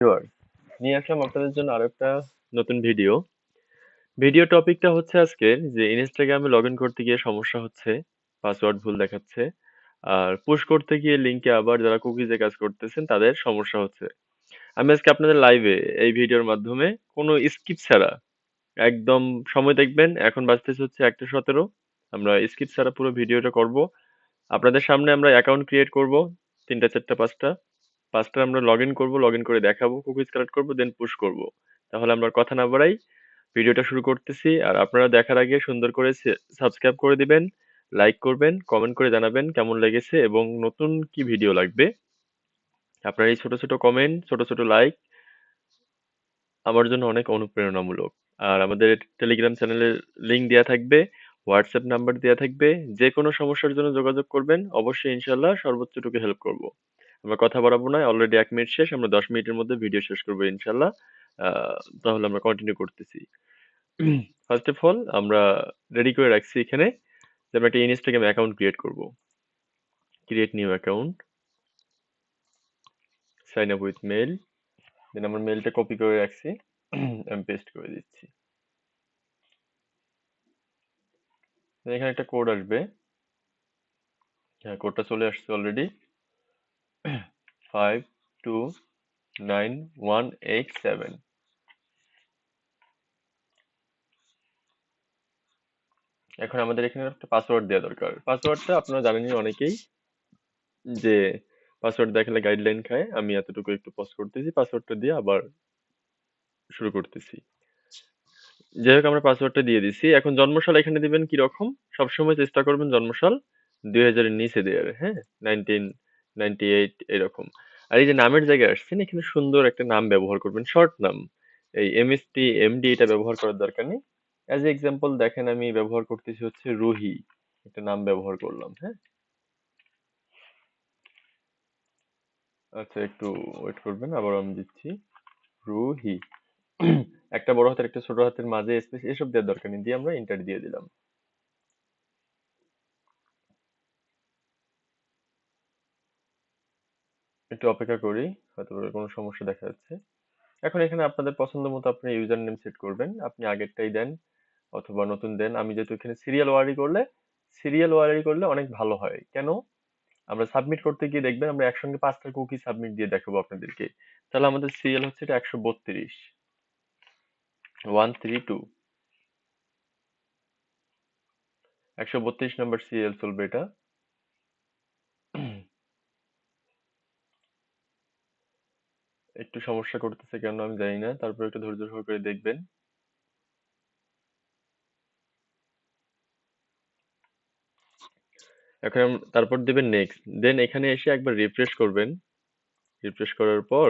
Viewers, নিয়ে আসলাম আপনাদের জন্য আরো একটা নতুন ভিডিও টপিকটা হচ্ছে আজকে যে ইনস্টাগ্রামে লগ ইন করতে গিয়ে সমস্যা হচ্ছে, পাসওয়ার্ড ভুল দেখাচ্ছে, আর পুশ করতে গিয়ে লিঙ্কে আবার যারা কুকিজে কাজ করতেছেন তাদের সমস্যা হচ্ছে। আমি আজকে আপনাদের লাইভে এই ভিডিওর মাধ্যমে কোনো স্কিপ ছাড়া একদম সময় দেখবেন, এখন বাজতেছে হচ্ছে 1:17। আমরা স্কিপ ছাড়া পুরো ভিডিওটা করব। আপনাদের সামনে আমরা অ্যাকাউন্ট ক্রিয়েট করব, 3টা 4টা 5টা 5টা আমরা লগ ইন করবো, লগ ইন করে দেখাবো, কুকিজ কালেক্ট করবো, দেন পুশ করব। তাহলে আমরা আর কথা না বাড়াই, ভিডিওটা শুরু করতেছি। আর আপনারা দেখার আগে সুন্দর করে সাবস্ক্রাইব করে দিবেন, লাইক করবেন, কমেন্ট করে জানাবেন কেমন লেগেছে এবং নতুন কি ভিডিও লাগবে। আপনার এই ছোট ছোট কমেন্ট, ছোট ছোট লাইক আমার জন্য অনেক অনুপ্রেরণামূলক। আর আমাদের টেলিগ্রাম চ্যানেলের লিংক দেওয়া থাকবে, হোয়াটসঅ্যাপ নাম্বার দেওয়া থাকবে। যে কোনো সমস্যার জন্য যোগাযোগ করবেন, অবশ্যই ইনশাল্লাহ সর্বোচ্চটুকু হেল্প করব। আমরা কথা বাড়াবো না, অলরেডি 1 মিনিট শেষ, আমরা 10 মিনিটের মধ্যে ভিডিও শেষ করবো ইনশাল্লাহ। তাহলে আমরা কন্টিনিউ করতেছি। ফার্স্ট অফ অল আমরা রেডি করে রাখছি এখানে যে আমরা একটা ইনস্টাগ্রাম অ্যাকাউন্ট ক্রিয়েট করব। Create new account, sign up with mail, then আমরা মেলটা কপি করে রাখছি, আমি পেস্ট করে দিচ্ছি। Then এখানে একটা কোড আসবে, হ্যাঁ কোডটা চলে আসছে অলরেডি, 529187। এখন আমাদের এখানে একটা পাসওয়ার্ড দেওয়া দরকার। পাসওয়ার্ডটা আপনারা জানেনই অনেকেই, যে পাসওয়ার্ড দেখালে গাইডলাইন খায়। আমি এতটুকু একটু পজ করতেছি, পাসওয়ার্ডটা দিয়ে আবার শুরু করতেছি। যাই হোক, আমরা পাসওয়ার্ডটা দিয়ে দিছি। এখন জন্মসাল এখানে দিবেন কি রকম, সবসময় চেষ্টা করবেন জন্মসাল 2000-এর নিচে দেওয়ার, হ্যাঁ, 1998 এরকম। আর এই যে নামের জায়গায় আসছেন, এখানে সুন্দর একটা নাম ব্যবহার করবেন, শর্ট নাম। এই এমএসটি এমডি এটা ব্যবহার করার দরকার নেই। অ্যাজ এক্সাম্পল দেখেন, আমি ব্যবহার করতেছি হচ্ছে রুহি, একটা নাম ব্যবহার করলাম, হ্যাঁ। আচ্ছা, একটু ওয়েট করবেন, আবার আমি দিচ্ছি রুহি। একটা বড় হাতের একটা ছোট হাতের মাঝে স্পেস এসব দেওয়ার দরকার নেই, দিয়ে আমরা এন্টার দিয়ে দিলাম। একটু অপেক্ষা করি, হয়তো কোনো সমস্যা দেখা যাচ্ছে। এখন এখানে আপনাদের পছন্দ মতো আপনি ইউজার নেম সেট করবেন, আপনি আগেরটাই দেন অথবা নতুন দেন। আমি যেহেতু এখানে সিরিয়াল ওয়ারি করলে অনেক ভালো হয়। কেন? আমরা সাবমিট করতে গিয়ে দেখবেন আমরা একসঙ্গে 5টা কুকি সাবমিট দিয়ে দেখাবো আপনাদেরকে। তাহলে আমাদের সিরিয়াল হচ্ছে এটা 132, 132, 132 নাম্বার সিরিয়াল চলবে এটা। একটু সমস্যা করতেছে কেন আমি জানি না, তারপর একটু ধৈর্য সহকারে দেখবেন। এখন তারপর দিবেন নেক্সট, দেন এখানে এসে একবার রিফ্রেশ করবেন। রিফ্রেশ করার পর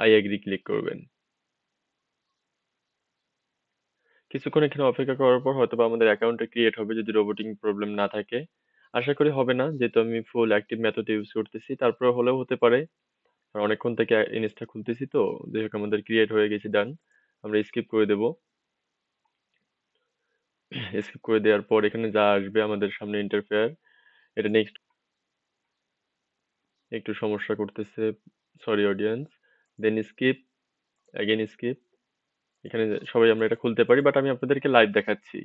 আই এগ্রি ক্লিক করবেন। কিছুক্ষণ এখানে অপেক্ষা করার পর হয়তোবা আমাদের অ্যাকাউন্টটা ক্রিয়েট হবে, যদি রোবোটিং প্রবলেম না থাকে। আশা করি হবে না, যেহেতু আমি ফুল অ্যাক্টিভ মেথড ইউজ করতেছি। তারপরে হলেও হতে পারে, আর অনেকক্ষণ থেকে ইনস্টা খুলতেছি তো। যাই হোক, আমাদের ক্রিয়েট হয়ে গেছে, ডান। আমরা স্কিপ করে দেব। স্কিপ করে দেওয়ার পর এখানে যা আসবে আমাদের সামনে ইন্টারফেয়ার, এটা নেক্সট। একটু সমস্যা করতেছে, সরি অডিয়েন্স। দেন স্কিপ, অ্যাগেন স্কিপ। এখানে সবাই আমরা এটা খুলতে পারি, বাট আমি আপনাদেরকে লাইভ দেখাচ্ছি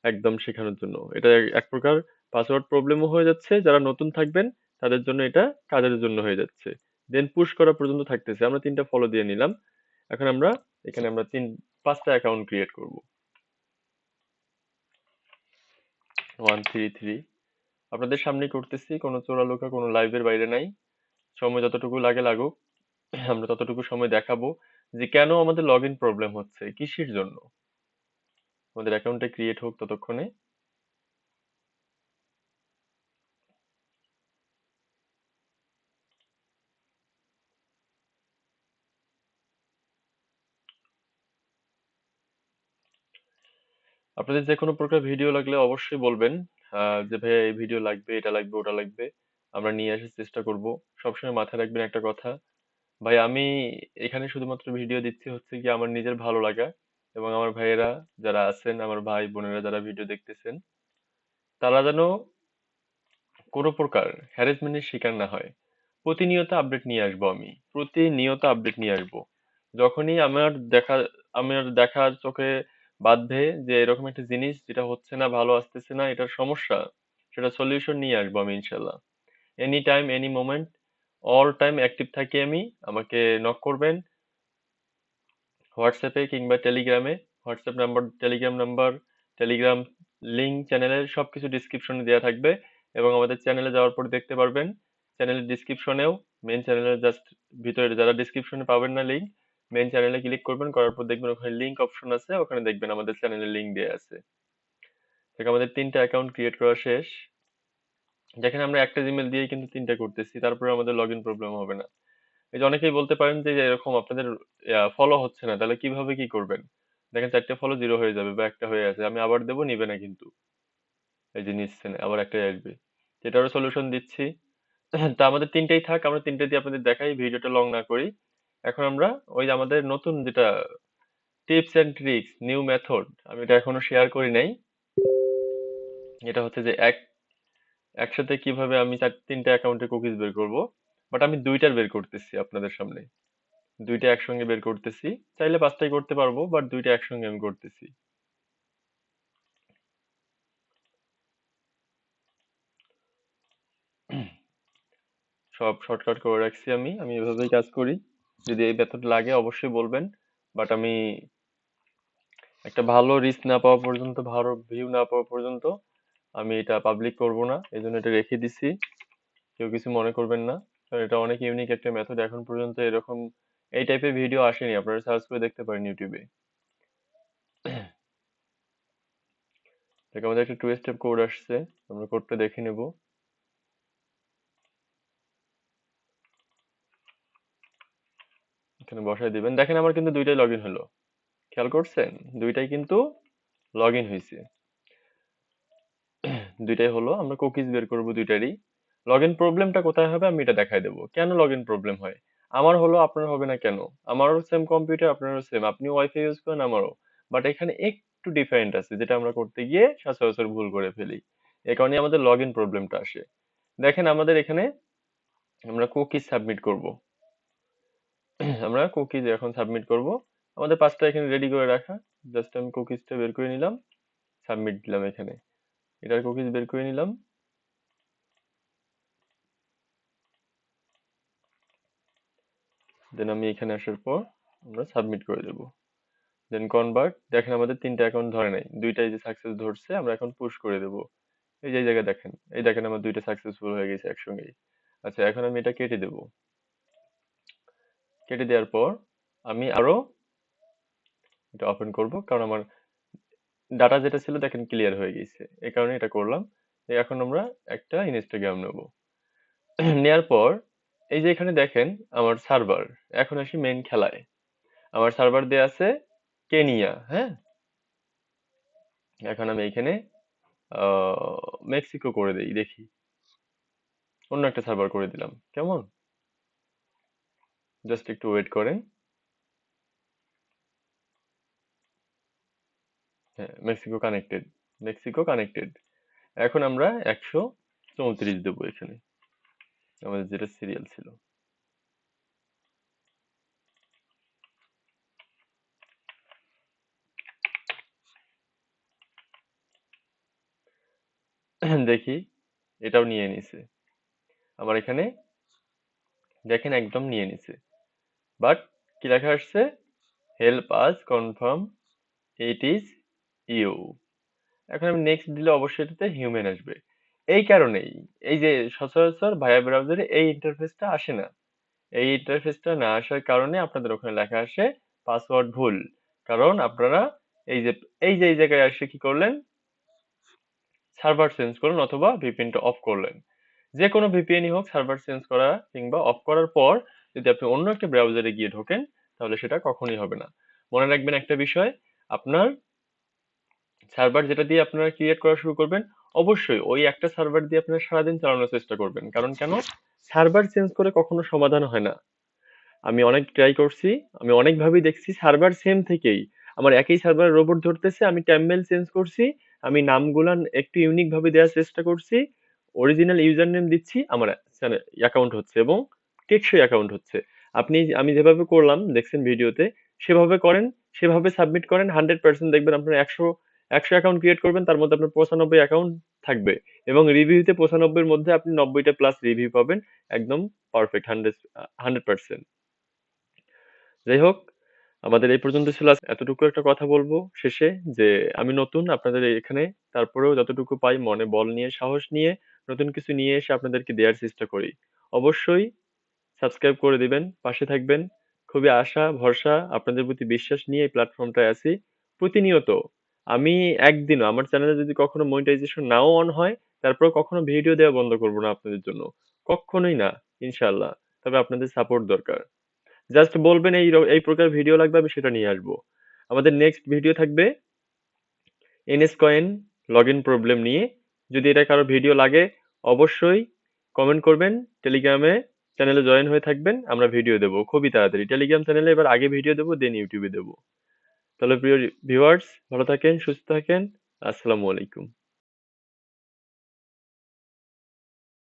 একদম শেখানোর জন্য। এটা এক প্রকার পাসওয়ার্ড প্রবলেমও হয়ে যাচ্ছে, যারা নতুন থাকবেন তাদের জন্য এটা কাজের জন্য হয়ে যাচ্ছে। দেন পুশ করা পর্যন্ত থাকতেছে, আমরা 3টা ফলো দিয়ে নিলাম। এখন আমরা এখানে আমরা 5টা অ্যাকাউন্ট ক্রিয়েট করব। 133, আপনাদের সামনেই করতেছি, কোনো চোরালোকা কোনো লাইভের বাইরে নাই। সময় যতটুকু লাগে লাগুক, আমরা ততটুকু সময় দেখাবো যে কেন আমাদের লগ ইন প্রবলেম হচ্ছে, কিসের জন্য। আমাদের অ্যাকাউন্টটা ক্রিয়েট হোক ততক্ষণে। আপনাদের যে কোনো প্রকার ভিডিও লাগলে অবশ্যই বলবেন, যে ভাইয়া এই ভিডিও লাগবে, এটা লাগবে, ওটা লাগবে, আমরা নিয়ে আসার চেষ্টা করব। সবসময় মাথায় রাখবেন একটা কথা, ভাই আমি এখানে শুধুমাত্র ভিডিও দিচ্ছি হচ্ছে কি আমার নিজের ভালো লাগা, এবং আমার ভাইয়েরা যারা আছেন, আমার ভাই বোনেরা যারা ভিডিও দেখতেছেন, তারা যেন কোনো প্রকার হ্যারাসমেন্টের শিকার না হয়। প্রতিনিয়ত আপডেট নিয়ে আসবো আমি, প্রতিনিয়ত আপডেট নিয়ে আসবো। যখনই আমার দেখা চোখে বাঁধবে যে এরকম একটা জিনিস যেটা হচ্ছে না, ভালো আসতেছে না, এটার সমস্যা, সেটা সলিউশন নিয়ে আসবো আমি ইনশাল্লাহ। Any time, any moment, all time active থাকি আমি। আমাকে নক করবেন হোয়াটসঅ্যাপে কিংবা টেলিগ্রামে। WhatsApp number, Telegram number, Telegram link চ্যানেলের সবকিছু ডিসক্রিপশনে দেওয়া থাকবে, এবং আমাদের চ্যানেলে যাওয়ার পর দেখতে পারবেন চ্যানেলের ডিসক্রিপশনেও, মেন চ্যানেলের জাস্ট ভিতরে যারা ডিসক্রিপশনে পাবেন না লিঙ্ক, মেন চ্যানেলে ক্লিক করবেন, করার পর দেখবেন ওখানে লিঙ্ক অপশন আছে, ওখানে দেখবেন আমাদের চ্যানেলের লিঙ্ক দেওয়া আছে। দেখ আমাদের 3টা অ্যাকাউন্ট ক্রিয়েট করা শেষ। দেখেন আমরা একটা জিমেল দিয়েই কিন্তু 3টা করতেছি, তারপরে আমাদের লগ ইন প্রবলেম হবে না। এই যে অনেকেই বলতে পারেন যে এরকম আপনাদের ফলো হচ্ছে না, তাহলে কিভাবে কি করবেন? দেখেন 4টে ফলো জিরো হয়ে যাবে বা একটা হয়ে আছে, আমি আবার দেবো, নিবে না কিন্তু। এই যে নিচ্ছে না, আবার একটাই আসবে। এটারও সলিউশন দিচ্ছি। তা আমাদের 3টেই থাক, আমরা 3টে দিয়ে আপনাদের দেখাই, ভিডিওটা লং না করি। এখন আমরা ওই যে আমাদের নতুন যেটা tips and tricks, new method, আমি এটা এখনো শেয়ার করি নাই। এটা হচ্ছে যে একসাথে কিভাবে আমি 3টে অ্যাকাউন্টে কুকিজ বের করব। বাট আমি 2টার বের করতেছি আপনাদের সামনে, 2টা একসঙ্গে বের করতেছি। চাইলে 5টাই করতে পারবো, বাট 2টা একসঙ্গে আমি করতেছি। সব শর্টকাট করে রাখছি আমি এভাবেই কাজ করি। যদি এই মেথড লাগে অবশ্যই বলবেন। বাট আমি একটা ভালো রিচ না পাওয়া পর্যন্ত, ভালো ভিউ না পাওয়া পর্যন্ত আমি এটা পাবলিক করব না, এই জন্য এটা রেখে দিছি। কেউ কিছু মনে করবেন না, কারণ এটা অনেক ইউনিক একটা মেথড। এখন পর্যন্ত এরকম এই টাইপের ভিডিও আসেনি, আপনারা সার্চ করে দেখতে পারেন ইউটিউবে। দেখ আমাদের একটা 2 স্টেপ কোড আসছে, আমরা কোডটা দেখে নেব। এখানে বসায় দিবেন। দেখেন আমার কিন্তু 2টাই লগ ইন হলো, খেয়াল করছেন? 2টাই কিন্তু লগ ইন হয়েছে, 2টাই হলো। আমরা কুকিজ বের করব 2টারই। লগ ইন প্রবলেমটা কোথায় হবে আমি এটা দেখাই দেবো, কেন লগ ইন প্রবলেম হয়। আমার হলো, আপনার হবে না কেন? আমারও সেম কম্পিউটার, আপনারও সেম, আপনি ওয়াইফাই ইউজ করেন, আমারও। বাট এখানে একটু ডিফারেন্ট আছে, যেটা আমরা করতে গিয়ে সচরাচর ভুল করে ফেলি। এই কারণে আমাদের লগ ইন প্রবলেমটা আসে। দেখেন আমাদের এখানে আমরা কুকিজ সাবমিট করব। আমরা কুকিজ এখন সাবমিট করব। আমাদের 5টা এখানে রেডি করে রাখা, জাস্ট আমি কুকিজটা বের করে নিলাম, সাবমিট দিলাম। এখানে এটার কুকিজ বের করে নিলাম, দেন আমি এখানে আসার পর আমরা সাবমিট করে দেব। দেন কনভার্ট। দেখেন আমাদের 3টা অ্যাকাউন্ট ধরে নাই, 2টাই যে সাকসেস ধরছে, আমরা এখন পুশ করে দেব। এই যে এই জায়গায় দেখেন, এই দেখেন আমার 2টা সাকসেসফুল হয়ে গেছে একসঙ্গেই। আচ্ছা এখন আমি এটা কেটে দেব। কেটে দেওয়ার পর আমি আরো এটা ওপেন করব, কারণ আমার ডাটা যেটা ছিল দেখেন ক্লিয়ার হয়ে গেছে, এই কারণে এটা করলাম। এখন আমরা একটা ইনস্টাগ্রাম নেব। নেয়ার পর এই যে এখানে দেখেন আমার সার্ভার, এখন আসি মেইন খেলায়। আমার সার্ভার দেয়া আছে কেনিয়া, হ্যাঁ। এখন আমি এখানে মেক্সিকো করে দেই, দেখি। অন্য একটা সার্ভার করে দিলাম, কেমন? জাস্ট একটু ওয়েট করেন। হ্যাঁ, মেক্সিকো কানেক্টেড, মেক্সিকো কানেক্টেড। এখন আমরা 134 দেবো এখানে, আমাদের যেটা সিরিয়াল ছিল। দেখি, এটাও নিয়ে নিছে আমার এখানে। দেখেন একদম নিয়ে নিছে, বাট কি লেখা আসছে? Help us confirm it is you. এখন আমি নেক্সট দিলে অবশ্যই এটাতে হিউম্যান আসবে। এই কারণেই এই যে সচরাচর ভায়া ব্রাউজারে এই ইন্টারফেসটা আসে না। এই ইন্টারফেসটা না আসার কারণে আপনাদের ওখানে লেখা আসে পাসওয়ার্ড ভুল। কারণ আপনারা এই যে এই জায়গায় এসে কি করলেন? সার্ভার চেঞ্জ করলেন অথবা ভিপিএনটা অফ করলেন। যে কোনো ভিপিএনই হোক, সার্ভার চেঞ্জ করা কিংবা অফ করার পর যদি আপনি অন্য একটা ব্রাউজারে গিয়ে ঢোকেন, তাহলে সেটা কখনোই হবে না। মনে রাখবেন একটা বিষয়, আপনার সার্ভার যেটা দিয়ে আপনারা ক্রিয়েট করা শুরু করবেন, অবশ্যই ওই একটা সার্ভার দিয়ে আপনারা সারাদিন চালানোর চেষ্টা করবেন। কারণ কেন? সার্ভার চেঞ্জ করে কখনো সমাধান হয় না। আমি অনেক ট্রাই করছি, আমি অনেকভাবেই দেখছি, সার্ভার সেম থেকেই আমার একই সার্ভার রোবট ধরতেছে। আমি ট্যাম্বেল চেঞ্জ করছি, আমি নামগুলান একটু ইউনিক ভাবে দেওয়ার চেষ্টা করছি, অরিজিনাল ইউজার নেম দিচ্ছি, আমার অ্যাকাউন্ট হচ্ছে এবং টেকসই অ্যাকাউন্ট হচ্ছে। আমি যেভাবে করলাম দেখছেন ভিডিওতে, সেভাবে করেন, সেভাবে সাবমিট করেন, 100% দেখবেন আপনার ১০০ অ্যাকাউন্ট ক্রিয়েট করবেন, তার মধ্যে আপনার ৯৫ অ্যাকাউন্ট থাকবে এবং রিভিউতে ৯৫ এর মধ্যে আপনি ৯০টা প্লাস রিভিউ পাবেন, একদম পারফেক্ট 100%। যাই হোক, আমাদের এই পর্যন্ত ছিল। এতটুকু একটা কথা বলবো শেষে যে আমি নতুন আপনাদের এখানে, তারপরেও যতটুকু পাই মনে বল নিয়ে, সাহস নিয়ে, নতুন কিছু নিয়ে এসে আপনাদেরকে দেওয়ার চেষ্টা করি। অবশ্যই সাবস্ক্রাইব করে দিবেন, পাশে থাকবেন। খুবই আশা ভরসা আপনাদের প্রতি বিশ্বাস নিয়ে এই প্ল্যাটফর্মটায় আছি প্রতিনিয়ত। আমি একদিনও আমার চ্যানেলে যদি কখনো মনিটাইজেশন নাও অন হয়, তারপর কখনো ভিডিও দেওয়া বন্ধ করব না আপনাদের জন্য, কখনোই না, ইনশাল্লাহ। তবে আপনাদের সাপোর্ট দরকার। জাস্ট বলবেন এই প্রকার ভিডিও লাগবে, আমি সেটা নিয়ে আসবো। আমাদের নেক্সট ভিডিও থাকবে NS coin log in problem নিয়ে। যদি এটা কারো ভিডিও লাগে অবশ্যই কমেন্ট করবেন, টেলিগ্রামে চ্যানেলে জয়েন হয়ে থাকবেন, আমরা ভিডিও দেবো খুবই তাড়াতাড়ি। টেলিগ্রাম চ্যানেলে এবার আগে ভিডিও দেবো, দেন ইউটিউবে দেবো। তাহলে প্রিয় ভিউয়ার্স, ভালো থাকেন, সুস্থ থাকেন। আসসালামু আলাইকুম।